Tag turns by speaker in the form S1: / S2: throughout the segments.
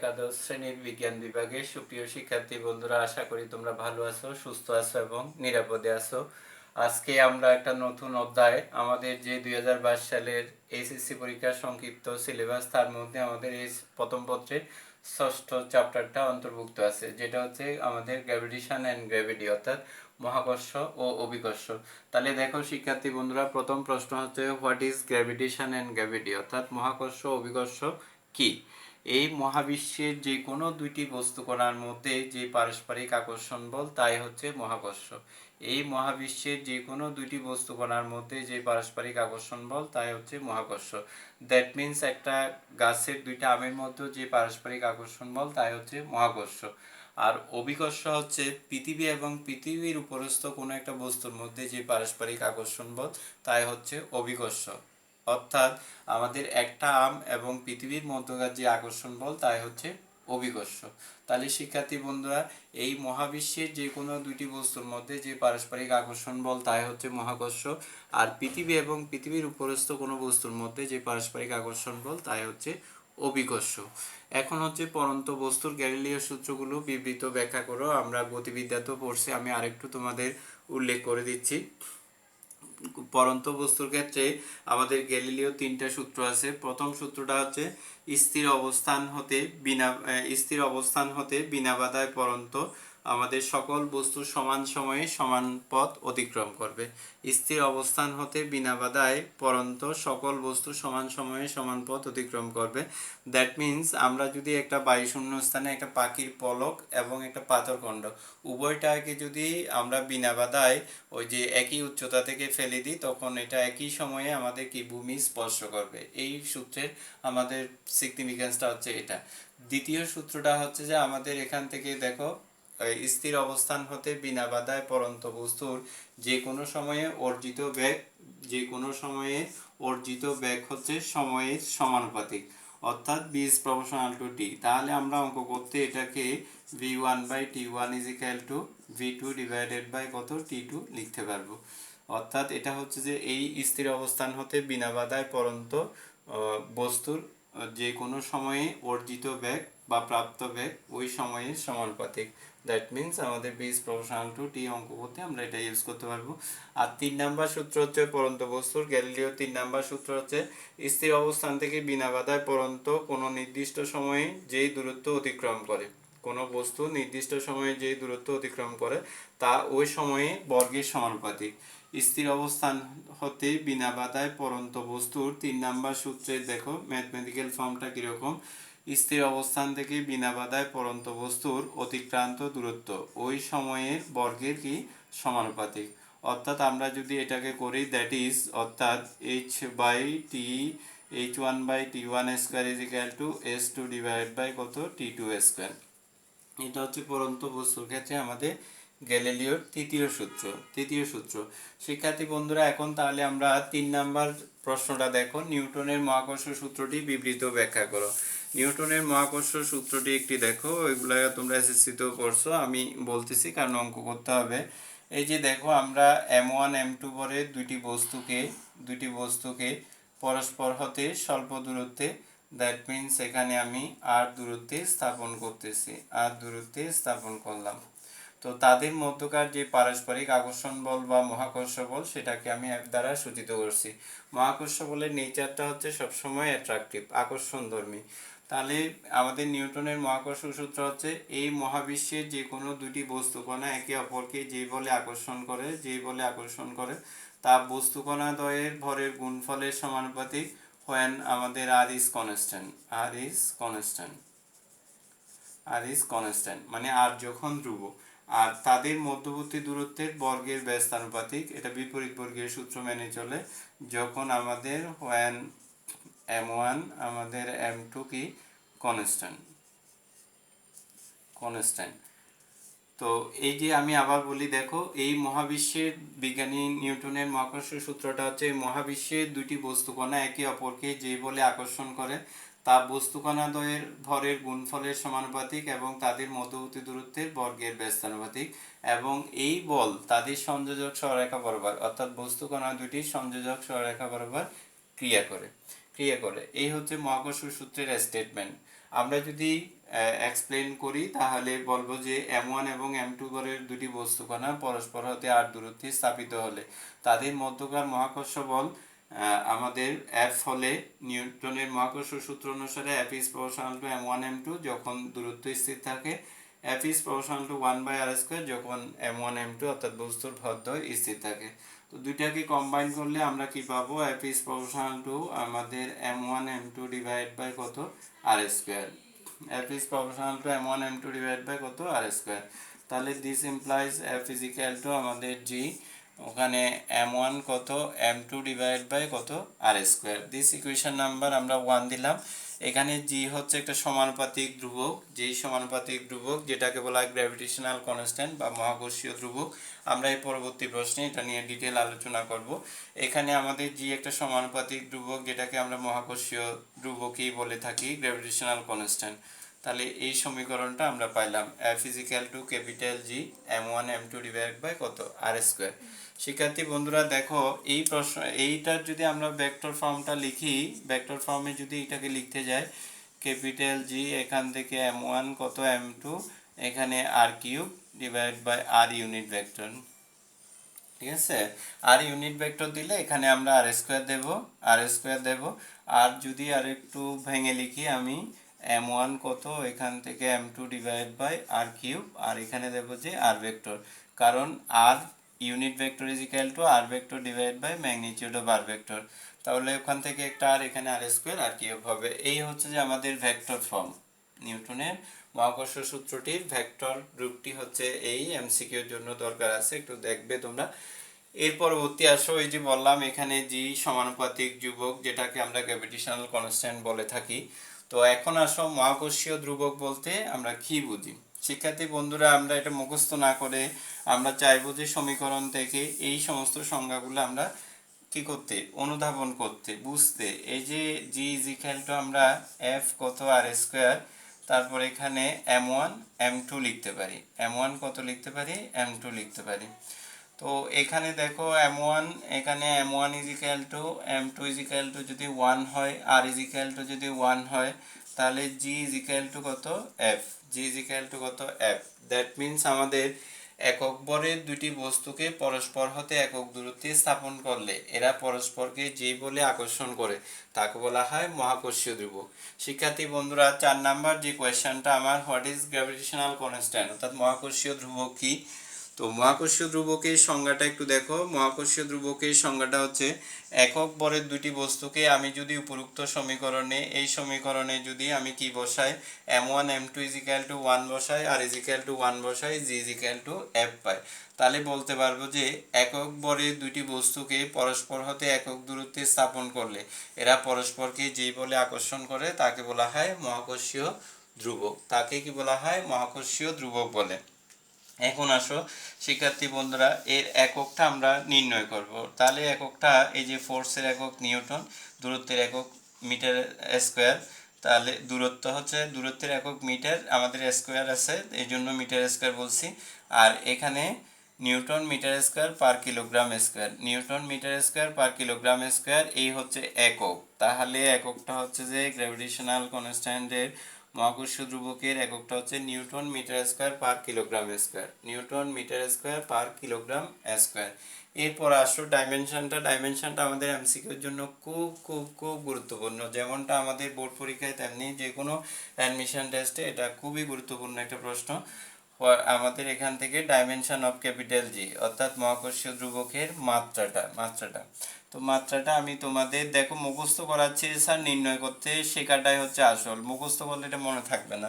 S1: একাদশ শ্রেণীর বিজ্ঞান বিভাগের সুপ্রিয় শিক্ষার্থী বন্ধুরা, আশা করি তোমরা ভালো আছো, সুস্থ আছো এবং নিরাপদে আছো। আজকে আমরা একটা নতুন অধ্যায়, আমাদের যে 2022 সালের এইচএসসি পরীক্ষার সংক্ষিপ্ত সিলেবাস, তার মধ্যে আমাদের এই প্রথম পত্রের ষষ্ঠ চ্যাপ্টারটা অন্তর্ভুক্ত আছে, যেটা হচ্ছে আমাদের গ্র্যাভিটেশন অ্যান্ড গ্র্যাভিটি, অর্থাৎ মহাকর্ষ ও অভিকর্ষ। তাহলে দেখো শিক্ষার্থী বন্ধুরা, প্রথম প্রশ্ন হচ্ছে what is gravitation and gravity, অর্থাৎ মহাকর্ষ ও অভিকর্ষ কি? এই মহাবিশ্বের যে কোনো দুইটি বস্তু কণার মধ্যে যে পারস্পরিক আকর্ষণ বল, তাই হচ্ছে মহাকর্ষ। এই মহাবিশ্বের যে কোনো দুইটি বস্তু কণার মধ্যে যে পারস্পরিক আকর্ষণ বল, তাই হচ্ছে মহাকর্ষ। দ্যাট মিন্স একটা গাছের দুইটা আমের মধ্যে যে পারস্পরিক আকর্ষণ বল, তাই হচ্ছে মহাকর্ষ। আর অভিকর্ষ হচ্ছে পৃথিবী এবং পৃথিবীর উপরস্থ কোনো একটা বস্তুর মধ্যে যে পারস্পরিক আকর্ষণ বল, তাই হচ্ছে অভিকর্ষ। অর্থাৎ আমাদের একটা আম এবং পৃথিবীর মধ্যকার যে আকর্ষণ বল, তাই হচ্ছে অভিকর্ষ। তাহলে শিক্ষার্থী বন্ধুরা, এই মহাবিশ্বের যে কোনো দুইটি বস্তুর মধ্যে যে পারস্পরিক আকর্ষণ বল, তাই হচ্ছে মহাকর্ষ। আর পৃথিবী এবং পৃথিবীর উপরস্থ কোনো বস্তুর মধ্যে যে পারস্পরিক আকর্ষণ বল, তাই হচ্ছে অভিকর্ষ। এখন হচ্ছে পরন্ত বস্তুর গ্যালিলিও সূত্রগুলো বিবৃত ব্যাখ্যা করো। আমরা গতিবিদ্যাতেও পড়ছি, আমি আরেকটু তোমাদের উল্লেখ করে দিচ্ছি। পরন্ত বস্তুর ক্ষেত্রে আমাদের গ্যালিলিও তিনটা সূত্র আছে। প্রথম সূত্রটা হচ্ছে স্থির অবস্থান হতে বিনা বাধায় পরন্ত আমাদের সকল বস্তু সমান সময়ে সমান পথ অতিক্রম করবে। স্থির অবস্থান হতে বিনা বাধায় পরন্ত সকল বস্তু সমান সময়ে সমান পথ অতিক্রম করবে। দ্যাট মিন্স আমরা যদি একটা বায়ুশূন্য স্থানে একটা পাখির পলক এবং একটা পাথরখণ্ড উভয়টাকে যদি আমরা বিনা বাধায় ওই যে একই উচ্চতা থেকে ফেলে দিই, তখন এটা একই সময়ে আমাদের কি ভূমি স্পর্শ করবে। এই সূত্রের আমাদের সিগনিফিকেন্সটা হচ্ছে এটা। দ্বিতীয় সূত্রটা হচ্ছে যে আমাদের এখান থেকে দেখো, স্থির অবস্থান হতে বিনা বাধায় পরন্ত বস্তুর যে কোনো সময়ে অর্জিত বেগ হচ্ছে সময়ের সমানুপাতিক, অর্থাৎ b is proportional to t। তাহলে আমরা অঙ্ক করতে এটাকে v1/t1 is equal to v2 divided by কত t2 লিখতে পারবো। অর্থাৎ এটা হচ্ছে যে এই স্থির অবস্থান হতে বিনা বাধায় পরন্ত বস্তুর যে কোনো সময়ে অর্জিত বেগ বা প্রাপ্ত বেগ ওই সময়ের সমানুপাতিক। দ্যাট মিন্স আমাদের b is proportional to t অঙ্ক করতে আমরা এটা ইউজ করতে পারবো। আর 3 নাম্বার সূত্র হচ্ছে পরন্ত বস্তুর গ্যালিলিও 3 নাম্বার সূত্র হচ্ছে স্থির অবস্থান থেকে বিনা বাধায় পরন্ত কোনো নির্দিষ্ট সময়ে যেই দূরত্ব অতিক্রম করে, কোনো বস্তু নির্দিষ্ট সময়ে যেই দূরত্ব অতিক্রম করে তা ওই সময়ে বর্গের সমানুপাতিক। স্থির অবস্থান হতে বিনা বাধায় পরন্ত বস্তুর 3 নাম্বার সূত্রে দেখো ম্যাথমেটিক্যাল ফর্মটা কীরকম। স্থির অবস্থান থেকে বিনা বাধায় পরন্ত বস্তুর অতিক্রান্ত দূরত্ব ওই সময়ের বর্গের কি সমানুপাতিক। অর্থাৎ আমরা যদি এটাকে করি, দ্যাট ইজ অর্থাৎ h1/t1 square is equal to s2 divide by কত t2 স্কোয়ার। এটা হচ্ছে পরন্ত বস্তুর ক্ষেত্রে আমাদের গ্যালিলিওর তৃতীয় সূত্র। শিক্ষার্থী বন্ধুরা, এখন তাহলে আমরা 3 নাম্বার প্রশ্নটা দেখো, নিউটনের মহাকর্ষ সূত্রটি বিবৃত ব্যাখ্যা করো। নিউটনের মহাকর্ষ সূত্রটি একটি দেখো, ওইগুলা তোমরা এসএসসিতেও পড়ছো, আমি বলতেছি কারণ অঙ্ক করতে হবে। এই যে দেখো, আমরা m1 m2 পরে দুইটি বস্তুকে পরস্পর হতে স্বল্প দূরত্বে, দ্যাট মিন্স এখানে আমি r দূরত্বে স্থাপন করলাম। তো তাদের মধ্যকার যে পারস্পরিক আকর্ষণ বল বা মহাকর্ষ বল, সেটাকে আমি এক দ্বারা সূচিত করছি। মহাকর্ষ বলের নেচারটা হচ্ছে সবসময় অ্যাট্রাকটিভ, আকর্ষণধর্মী। তাহলে আমাদের নিউটনের মহাকর্ষ সূত্র হচ্ছে এই মহাবিশ্বের যে কোনো দুটি বস্তুকণা একে অপরকে যেই বলে আকর্ষণ করে তা বস্তুকণা দ্বয়ের ভরের গুণফলের সমানুপাতিক when আমাদের r is constant, মানে r যখন ধ্রুব, আর তাদের মধ্যবর্তী দূরত্বের বর্গের ব্যস্তানুপাতিক। এটা বিপরীত বর্গের সূত্র মেনে চলে যখন আমাদের when m1 আমাদের m2 কি কনস্ট্যান্ট। তো এই যে আমি আবার বলি, দেখো এই মহাবিশ্বের বিজ্ঞানী নিউটনের মহাকর্ষ সূত্রটা হচ্ছে মহাবিশ্বের দুটি বস্তুকণা একে অপরকে যে বলে আকর্ষণ করে তা বস্তুকণা দ্বয়ের ভরের গুণফলের সমানুপাতিক এবং তাদের মধ্যবর্তী দূরত্বের বর্গের ব্যস্তানুপাতিক, এবং এই বল তাদের সংযোজক সরলরেখা বরাবর, অর্থাৎ বস্তুকণা দুটির সংযোজক সরলরেখা বরাবর ক্রিয়া করে। এই হচ্ছে মহাকর্ষ সূত্রের স্টেটমেন্ট। আমরা যদি এক্সপ্লেন করি তাহলে বলবো যে m1 এবং m2 ঘরের দুটি বস্তুকণা পরস্পর হতে r দূরত্বে স্থাপিত হলে তাদের মধ্যকার মহাকর্ষ বল আমাদের F হলে নিউটনের মহাকর্ষ সূত্র অনুসারে F is proportional to m1 m2 যখন দূরত্ব স্থির থাকে, F is proportional to 1/r² যখন m1 m2 অর্থাৎ বস্তুর ভরদ্বয় স্থির থাকে। তো দুইটাকে কম্বাইন করলে আমরা কি পাবো? F is proportional to আমাদের m1 m2 ডিভাইড বাই কত r²। F is proportional to m1 m2 divide by কত r²। তাহলে this implies F is equal to আমাদের g ওখানে m1 কত m2 ডিভাইড বাই কত r²। দিস ইকুয়েশন নাম্বার আমরা 1 দিলাম। এখানে g হচ্ছে একটা সমানুপাতিক ধ্রুবক, যেই সমানুপাতিক ধ্রুবক যেটাকে বলা হয় গ্র্যাভিটেশনাল কনস্ট্যান্ট বা মহাকর্ষীয় ধ্রুবক। আমরা এই পরবর্তী প্রশ্নে এটা নিয়ে ডিটেল আলোচনা করব। এখানে আমাদের g একটা সমানুপাতিক ধ্রুবক যেটাকে আমরা মহাকর্ষীয় ধ্রুবকই বলে থাকি, গ্র্যাভিটেশনাল কনস্ট্যান্ট। তাহলে এই সমীকরণটা আমরা পাইলাম F is equal to capital G m1 m2 divide by কত r²। শিক্ষার্থী বন্ধুরা দেখো এই প্রশ্ন এইটার যদি আমরা ভেক্টর ফর্মটা লিখি, ভেক্টর ফর্মে যদি এটাকে লিখতে যাই ক্যাপিটাল G এখান থেকে m1 কত m2 এখানে r³ divide by r unit vector, ঠিক আছে। আর ইউনিট ভেক্টর দিলে এখানে আমরা r² দেব। আর যদি আর একটু ভেঙে লিখি আমি m1 কত এখান থেকে m2 ডিভাইড বাই r³ আর এখানে দেব যে r ভেক্টর, কারণ r unit vector is equal to r vector divide by magnitude of r vector. তাহলে ওখান থেকে একটা আর এখানে r² r³ হবে। এই হচ্ছে যে আমাদের ভেক্টর ফর্ম। নিউটনের মহাকর্ষ সূত্রটির ভেক্টর রূপটি হচ্ছে এই, এমসিকিউর জন্য দরকার আছে, একটু দেখবে তোমরা। এর পরবর্তী আসো, এই যে বললাম এখানে জি সমানুপাতিক ধ্রুবক যেটাকে আমরা গ্র্যাভিটেশনাল কনস্ট্যান্ট বলে থাকি। তো এখন আসো মহাকর্ষীয় ধ্রুবক বলতে আমরা কি বুঝি। শিক্ষার্থী বন্ধুরা আমরা এটা মুখস্থ না করে আমরা চাইবো যে সমীকরণ থেকে এই সমস্ত সংজ্ঞাগুলো আমরা কি করতে, অনুধাবন করতে, বুঝতে। এই যে জি ইজ ইকুয়াল টু আমরা এফ কত r², তারপর এখানে m1 m2 লিখতে পারি, m1 কত লিখতে পারি, m2 লিখতে পারি। তো এখানে দেখো m1 এখানে m1 is equal two m2 is equal two যদি 1 হয়, r ইজ ইকুয়াল টু যদি 1 হয়, তাহলে g ইজ ইকুয়াল টু কত f, g is equal two কত f। দ্যাট মিন্স আমাদের একক ভরের দুটি বস্তুকে পরস্পর হতে একক দূরত্বে স্থাপন করলে এরা পরস্পরকে যেই বলে আকর্ষণ করে তাকে বলা হয় মহাকর্ষীয় ধ্রুবক। শিক্ষার্থী বন্ধুরা 4 নাম্বার যে কোয়েশ্চেনটা আমার, হোয়াট ইজ গ্র্যাভিটেশনাল কনস্ট্যান্ট অর্থাৎ মহাকর্ষীয় ধ্রুবক কি। তো মহাকর্ষীয় ধ্রুবকের সংজ্ঞাটা একটু দেখো। মহাকর্ষীয় ধ্রুবকের সংজ্ঞাটা হচ্ছে একক ভরের দুটি বস্তুকে আমি যদি উপরোক্ত সমীকরণে, এই সমীকরণে যদি আমি কি বসাই, m1 m2 is equal two 1 বসাই, r ইজ ইকুয়াল টু 1 বসাই, g is equal two f পাই, তাহলে বলতে পারবো যে একক ভরের দুটি বস্তুকে পরস্পর হতে একক দূরত্বে স্থাপন করলে এরা পরস্পরকে যেই বলে আকর্ষণ করে তাকে বলা হয় মহাকর্ষীয় ধ্রুবক। তাকে কি বলা হয়, মহাকর্ষীয় ধ্রুবক বলে। এখন আসো শিক্ষার্থী বন্ধুরা এর এককটা আমরা নির্ণয় করব। তাহলে এককটা এই যে ফোর্সের একক নিউটন, দূরত্বের একক মিটার স্কোয়ার, তাহলে দূরত্ব হচ্ছে দূরত্বের একক মিটার, আমাদের স্কোয়ার আছে এই জন্য মিটার স্কোয়ার বলছি। আর এখানে newton metre square per kilogram square, newton metre square per kilogram square, এই হচ্ছে একক। তাহলে এককটা হচ্ছে যে গ্র্যাভিটেশনাল কনস্ট্যান্টের মহাকর্ষীয় ধ্রুবকের এককটা হচ্ছে newton metre square per kilogram square, newton metre square per kilogram square. এরপর আসো ডাইমেনশনটা আমাদের এমসিকিউর জন্য খুব খুব খুব গুরুত্বপূর্ণ। যেমনটা আমাদের বোর্ড পরীক্ষায় তেমনি যে কোনো অ্যাডমিশন টেস্টে এটা খুবই গুরুত্বপূর্ণ একটা প্রশ্ন। আমাদের এখান থেকে ডাইমেনশন অফ ক্যাপিটাল জি অর্থাৎ মহাকর্ষীয় ধ্রুবকের মাত্রাটা তো মাত্রাটা আমি তোমাদের দেখো মুখস্থ করাচ্ছি স্যার, নির্ণয় করতে শেখাটাই হচ্ছে আসল, মুখস্থ করলে এটা মনে থাকবে না।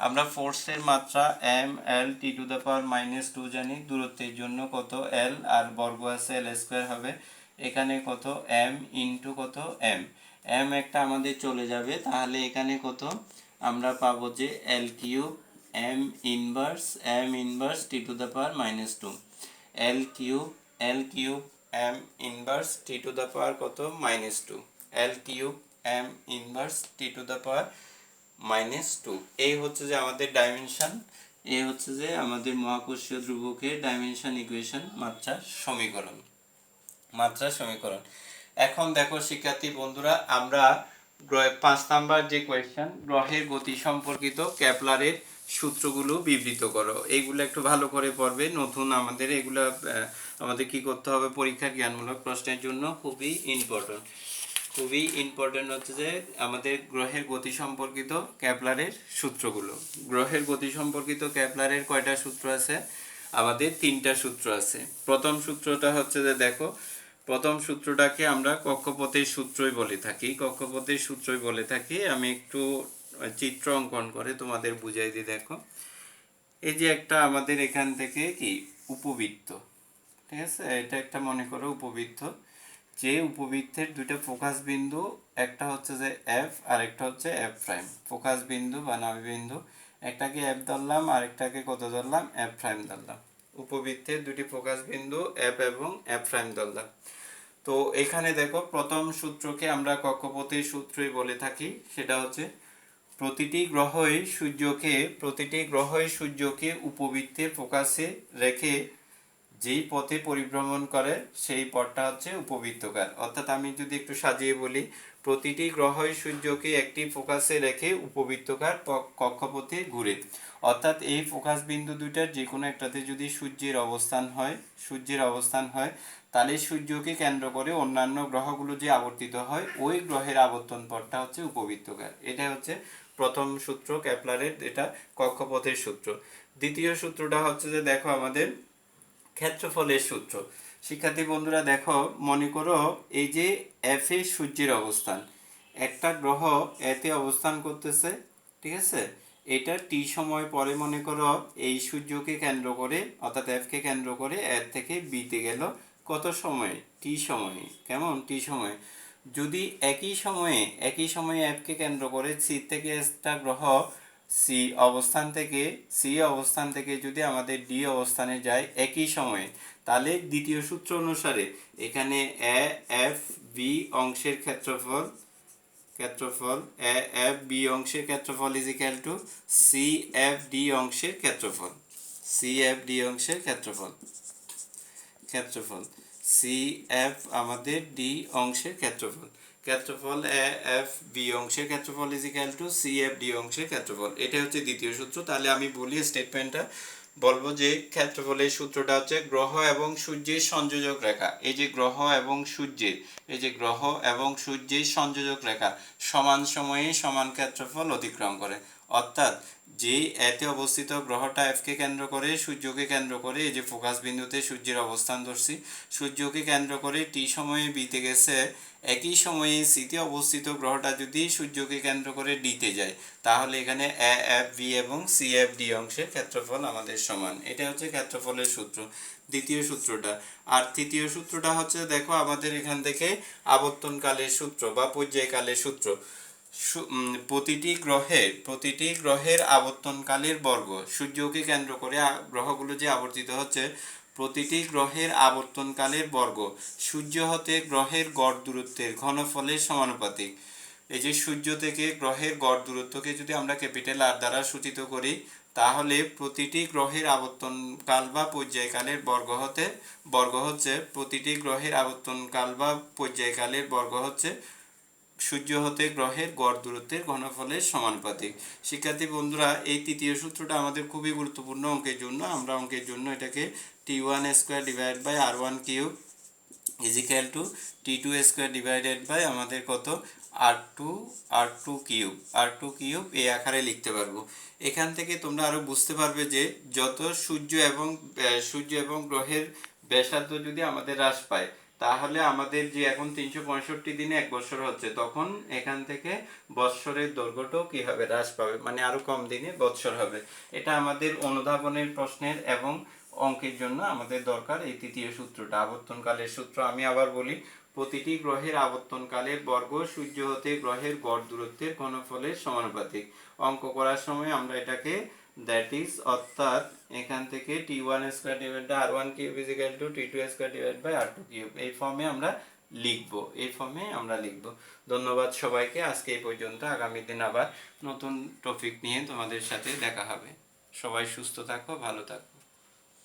S1: আমরা ফোর্সের মাত্রা M L T to the power -2 জানি, দূরত্বের জন্য কত এল আর বর্গ আছে এল স্কোয়ার হবে, এখানে কত এম ইন্টু কত এম, এম একটা আমাদের চলে যাবে, তাহলে এখানে কত আমরা পাবো যে L cube M inverse T to the power -2, L cube M inverse T to the power কত -2, L cube M inverse T to the power -2। এই হচ্ছে যে আমাদের ডাইমেনশন, এই হচ্ছে যে আমাদের মহাকর্ষীয় ধ্রুবকের ডাইমেনশন ইকুয়েশন, মাত্রার সমীকরণ। এখন দেখো শিক্ষার্থী বন্ধুরা আমরা পাঁচ নাম্বার যে কোয়েশ্চেন, গ্রহের গতি সম্পর্কিত কেপলারের সূত্রগুলো বিবৃত করো। এইগুলো একটু ভালো করে পড়বে, নতুন আমাদের এগুলো আমাদের কি করতে হবে, পরীক্ষা জ্ঞানমূলক প্রশ্নের জন্য খুবই ইম্পর্টেন্ট। খুবই ইম্পর্টেন্ট হচ্ছে যে আমাদের গ্রহের গতি সম্পর্কিত কেপলারের সূত্রগুলো। গ্রহের গতি সম্পর্কিত কেপলারের কয়টা সূত্র আছে? আমাদের তিনটা সূত্র আছে। প্রথম সূত্রটা হচ্ছে যে দেখো, প্রথম সূত্রটাকে আমরা কক্ষপথের সূত্রই বলে থাকি। কক্ষপথের সূত্রই বলে থাকি। আমি একটু চিত্র অঙ্কন করে তোমাদের বুঝাই দিই। দেখো, এই যে একটা আমাদের এখান থেকে কি উপবৃত্ত, ঠিক আছে, এটা একটা মনে করো উপবৃত্ত। যে উপবৃত্তের দুইটা ফোকাস বিন্দু, একটা হচ্ছে যে এফ আর একটা হচ্ছে এফ প্রাইম, ফোকাস বিন্দু বা নাভিবিন্দু। একটাকে এফ ধরলাম, আরেকটাকে কত ধরলাম, এফ প্রাইম ধরলাম। উপবৃত্তের দুটি ফোকাস বিন্দু এফ এবং এফ প্রাইম ধরলাম। তো এখানে দেখো, প্রথম সূত্রকে আমরা কক্ষপথের সূত্রই বলে থাকি। সেটা হচ্ছে প্রতিটি গ্রহই সূর্যকে উপবৃত্তের ফোকাসে রেখে যেই পথে পরিভ্রমণ করে সেই পথটা হচ্ছে উপবৃত্তাকার। অর্থাৎ আমি যদি একটু সাজিয়ে বলি, প্রতিটি গ্রহই সূর্যকে একটি ফোকাসে রেখে উপবৃত্তাকার কক্ষপথে ঘুরে। অর্থাৎ এই ফোকাস বিন্দু দুইটার যে কোনো একটাতে যদি সূর্যের অবস্থান হয়, তাহলে সূর্যকে কেন্দ্র করে অন্যান্য গ্রহগুলো যে আবর্তিত হয়, ওই গ্রহের আবর্তন পথটা হচ্ছে উপবৃত্তাকার। এটা হচ্ছে প্রথম সূত্র কেপলারের, এটা কক্ষপথের সূত্র। দ্বিতীয় সূত্রটা হচ্ছে যে দেখো আমাদের ক্ষেত্রফলের সূত্র। শিক্ষার্থী বন্ধুরা দেখো, মনে করো এই যে এফ এ সূর্যের অবস্থান, একটা গ্রহ এতে অবস্থান করতেছে, ঠিক আছে। এটা টি সময় পরে মনে করো এই সূর্যকে কেন্দ্র করে, অর্থাৎ এফকে কেন্দ্র করে এর থেকে বিতে গেল কত সময়ে, টি সময়ে। কেমন, টি সময়ে। যদি একই সময়ে এফকে কেন্দ্র করে সি থেকে একটা গ্রহ সি অবস্থান থেকে যদি আমাদের ডি অবস্থানে যায় একই সময়ে, তাহলে দ্বিতীয় সূত্র অনুসারে এখানে এ এফ বি অংশের ক্ষেত্রফল এ এফ বি অংশের ক্ষেত্রফল is equal to C F D অংশের ক্ষেত্রফল সি এফ আমাদের ডি অংশের ক্ষেত্রফল এ এফ বি অংশের ক্ষেত্রফল is equal to C F D অংশের ক্ষেত্রফল। এটা হচ্ছে দ্বিতীয় সূত্র। তাহলে আমি বলি স্টেটমেন্টটা, বলবো যে ক্ষেত্রফলের সূত্রটা হচ্ছে গ্রহ এবং সূর্যের সংযোজক রেখা। এই যে গ্রহ এবং সূর্যের সংযোজক রেখা সমান সময়ে সমান ক্ষেত্রফল অতিক্রম করে। অর্থাৎ যে এতে অবস্থিত গ্রহটা এফকে কেন্দ্র করে, সূর্যকে কেন্দ্র করে, এই যে ফোকাস বিন্দুতে সূর্যের অবস্থান ধরছি, সূর্যকে কেন্দ্র করে টি সময়ে বিতে গেছে, একই সময়ে সিতে অবস্থিত গ্রহটা যদি সূর্যকে কেন্দ্র করে ডিতে যায়, তাহলে এখানে এ এফ বি এবং সি এফ ডি অংশের ক্ষেত্রফল আমাদের সমান। এটা হচ্ছে ক্ষেত্রফলের সূত্র, দ্বিতীয় সূত্রটা। আর তৃতীয় সূত্রটা হচ্ছে দেখো আমাদের এখান থেকে আবর্তনকালের সূত্র বা পর্যায়কালের সূত্র। প্রতিটি গ্রহের আবর্তনকালের বর্গ, সূর্যকে কেন্দ্র করে গ্রহগুলো যে আবর্তিত হচ্ছে, প্রতিটি গ্রহের আবর্তনকালের বর্গ সূর্য হতে গ্রহের গড় দূরত্বের ঘনফলের সমানুপাতিক। এই যে সূর্য থেকে গ্রহের গড় দূরত্বকে যদি আমরা ক্যাপিটাল আর দ্বারা সূচিত করি, তাহলে প্রতিটি গ্রহের আবর্তনকাল বা পর্যায়কালের বর্গ হচ্ছে সূর্য হতে গ্রহের গড় দূরত্বের ঘনফলের সমানুপাতিক। শিক্ষার্থী বন্ধুরা, এই তৃতীয় সূত্রটা আমাদের খুবই গুরুত্বপূর্ণ অঙ্কের জন্য। আমরা অঙ্কের জন্য এটাকে T1 square divide by R1 cube is equal to T2 square divided by আমাদের কত, R2 কিউব এই আকারে লিখতে পারবো। এখান থেকে তোমরা আরো বুঝতে পারবে যে যত সূর্য এবং গ্রহের ব্যাসার্ধ যদি আমাদের হ্রাস পায়, তাহলে আমাদের যে এখন 365 দিনে 1 বছর হচ্ছে, তখন এখান থেকে বৎসরের দৈর্ঘ্যটাও কি হবে, হ্রাস পাবে, মানে আরো কম দিনে বৎসর হবে। এটা আমাদের অনুধাবনের প্রশ্নের এবং অঙ্কের জন্য আমাদের দরকার এই তৃতীয় সূত্রটা, আবর্তনকালের সূত্র। আমি আবার বলি, প্রতিটি গ্রহের আবর্তনকালের বর্গ সূর্য হতে গ্রহের গড় দূরত্বের ঘনফলের সমানুপাতিক। অঙ্ক করার সময় আমরা এটাকে অর্থাৎ এখান থেকে T1 square divide by R1 cube is equal to T2 square divide by R2 cube এই ফর্মে আমরা লিখব। ধন্যবাদ সবাইকে। আজকে এই পর্যন্ত। আগামী দিন আবার নতুন টপিক নিয়ে তোমাদের সাথে দেখা হবে। সবাই সুস্থ থাকো, ভালো থাকো।